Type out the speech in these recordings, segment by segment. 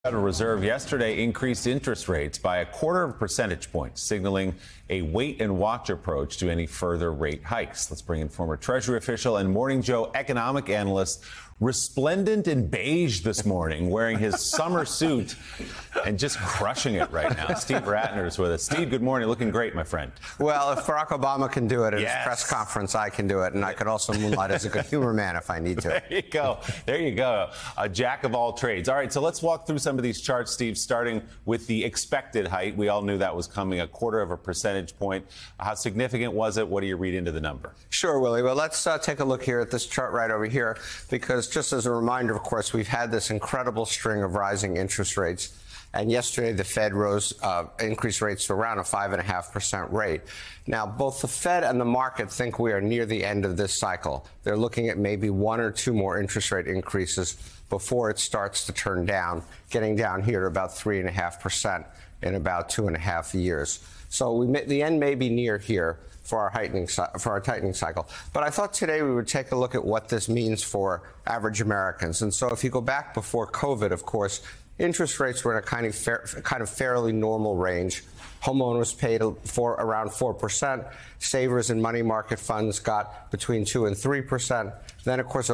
Federal Reserve yesterday increased interest rates by 1/4 percentage point, signaling a wait-and-watch approach to any further rate hikes. Let's bring in former Treasury official and Morning Joe economic analyst, resplendent in beige this morning, wearing his summer suit and just crushing it right now. Steve Rattner is with us. Steve, good morning. Looking great, my friend. Well, if Barack Obama can do it at his press conference, I can do it. And I could also moonlight as a good humor man if I need to. There you go. There you go. A jack of all trades. All right, so let's walk through some of these charts, Steve, starting with the expected height. We all knew that was coming, 1/4 percentage point. How significant was it? What do you read into the number? Sure, Willie. Well, let's take a look here at this chart right over here, because just as a reminder, of course, we've had this incredible string of rising interest rates. And yesterday, the Fed increased rates to around a 5.5% rate. Now, both the Fed and the market think we are near the end of this cycle. They're looking at maybe 1 or 2 more interest rate increases before it starts to turn down, getting down here to about 3.5% in about 2.5 years. So the end may be near here for our tightening cycle. But I thought today we would take a look at what this means for average Americans. And so if you go back before COVID, of course, interest rates were in a kind of fairly normal range. Homeowners paid for around 4%. Savers and money market funds got between 2 and 3%. Then, of course,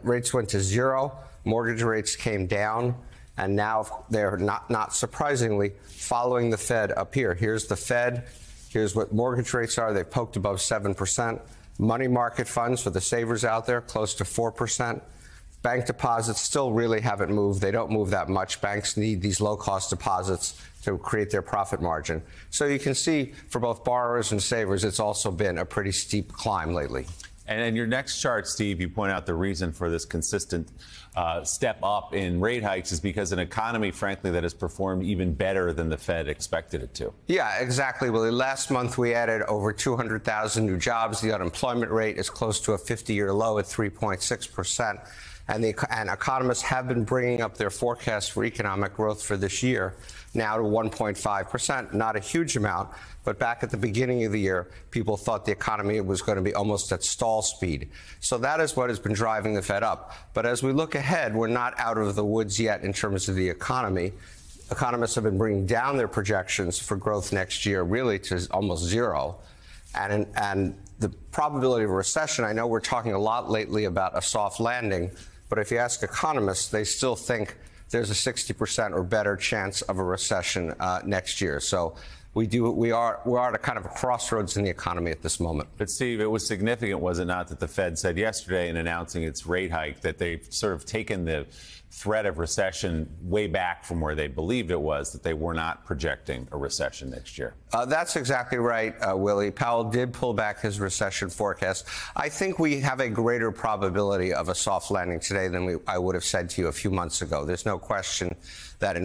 rates went to 0. Mortgage rates came down. And now they're not surprisingly following the Fed up here. Here's the Fed. Here's what mortgage rates are. They've poked above 7%. Money market funds for the savers out there, close to 4%. Bank deposits still really haven't moved. They don't move that much. Banks need these low-cost deposits to create their profit margin. So you can see for both borrowers and savers, it's also been a pretty steep climb lately. And in your next chart, Steve, you point out the reason for this consistent step up in rate hikes is because an economy, frankly, that has performed even better than the Fed expected it to. Yeah, exactly, Willie. Last month, we added over 200,000 new jobs. The unemployment rate is close to a 50-year low at 3.6%. And economists have been bringing up their forecast for economic growth for this year now to 1.5%. Not a huge amount, but back at the beginning of the year, people thought the economy was going to be almost at stall speed. So that is what has been driving the Fed up. But as we look ahead, we're not out of the woods yet in terms of the economy. Economists have been bringing down their projections for growth next year really to almost 0. And the probability of a recession, I know we're talking a lot lately about a soft landing, but if you ask economists, they still think there's a 60% or better chance of a recession next year. So we are at a kind of a crossroads in the economy at this moment. But Steve, it was significant, was it not, that the Fed said yesterday in announcing its rate hike that they've sort of taken the threat of recession way back from where they believed it was, that they were not projecting a recession next year? That's exactly right, Willie. Powell did pull back his recession forecast. I think we have a greater probability of a soft landing today than I would have said to you a few months ago. There's no question that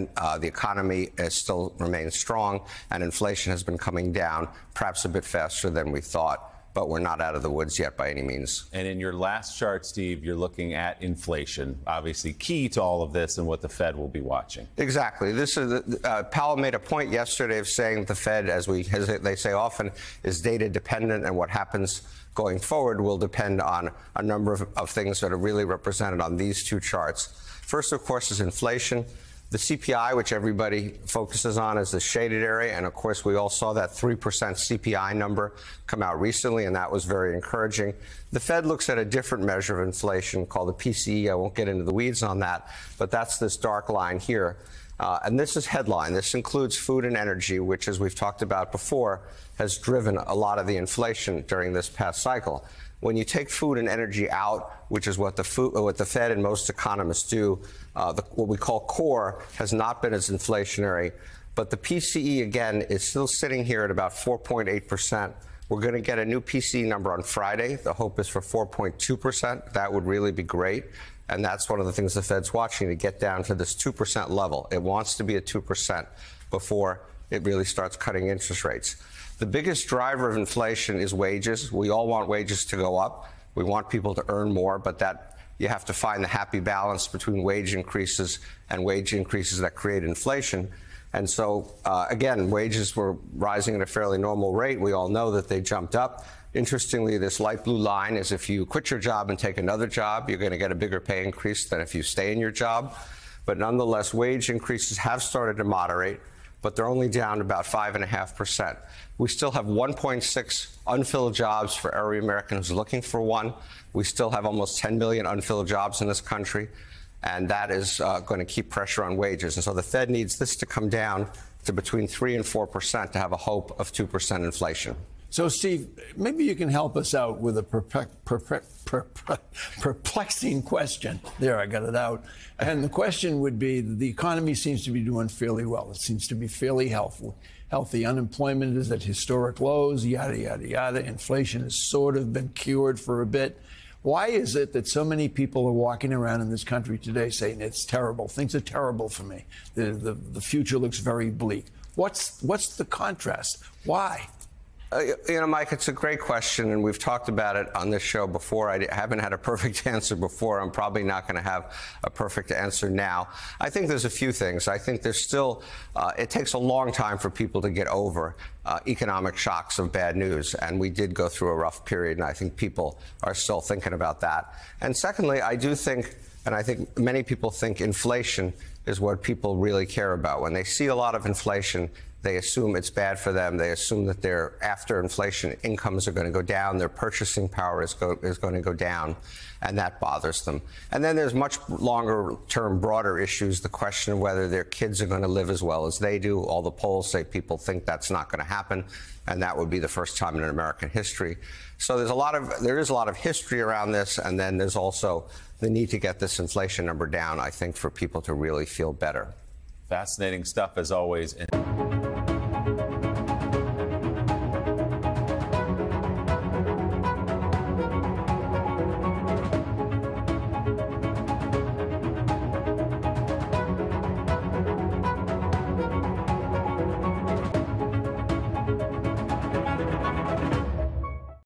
the economy still remains strong and inflation has been coming down, perhaps a bit faster than we thought. But we're not out of the woods yet by any means. And in your last chart, Steve, you're looking at inflation, obviously key to all of this and what the Fed will be watching. Exactly. This is Powell made a point yesterday of saying the Fed, as they say often, is data dependent, and what happens going forward will depend on a number of things that are really represented on these two charts. First, of course, is inflation. The CPI, which everybody focuses on, is the shaded area. And, of course, we all saw that 3% CPI number come out recently, and that was very encouraging. The Fed looks at a different measure of inflation called the PCE. I won't get into the weeds on that, but that's this dark line here. And this is headline. This includes food and energy, which, as we've talked about before, has driven a lot of the inflation during this past cycle. When you take food and energy out, which is what the Fed and most economists do, what we call core has not been as inflationary. But the PCE, again, is still sitting here at about 4.8%. We're going to get a new PCE number on Friday. The hope is for 4.2%. That would really be great. And that's one of the things the Fed's watching, to get down to this 2% level. It wants to be at 2% before it really starts cutting interest rates. The biggest driver of inflation is wages. We all want wages to go up. We want people to earn more, but that you have to find the happy balance between wage increases and wage increases that create inflation. And so, again, wages were rising at a fairly normal rate. We all know that they jumped up. Interestingly, this light blue line is if you quit your job and take another job, you're going to get a bigger pay increase than if you stay in your job. But nonetheless, wage increases have started to moderate, but they're only down about 5.5%. We still have 1.6 unfilled jobs for every American who's looking for one. We still have almost 10 million unfilled jobs in this country, and that is going to keep pressure on wages. And so the Fed needs this to come down to between 3 and 4% to have a hope of 2% inflation. So, Steve, maybe you can help us out with a perplexing question. There, I got it out. And the question would be, the economy seems to be doing fairly well. It seems to be fairly healthy. Unemployment is at historic lows, yada, yada, yada. Inflation has sort of been cured for a bit. Why is it that so many people are walking around in this country today saying it's terrible, things are terrible for me, the future looks very bleak? What's the contrast? Why? Mike, it's a great question, and we've talked about it on this show before. I haven't had a perfect answer before. I'm probably not going to have a perfect answer now. I think there's a few things. I think there's still, it takes a long time for people to get over economic shocks of bad news, and we did go through a rough period, and I think people are still thinking about that. And secondly, I do think, and I think many people think inflation is what people really care about. When they see a lot of inflation, they assume it's bad for them. They assume that their after inflation incomes are going to go down, their purchasing power is going to go down, and that bothers them. And then there's much longer term, broader issues, the question of whether their kids are going to live as well as they do. All the polls say people think that's not going to happen, and that would be the first time in American history. So there is a lot of history around this, and then there's also the need to get this inflation number down, I think, for people to really feel better. Fascinating stuff as always.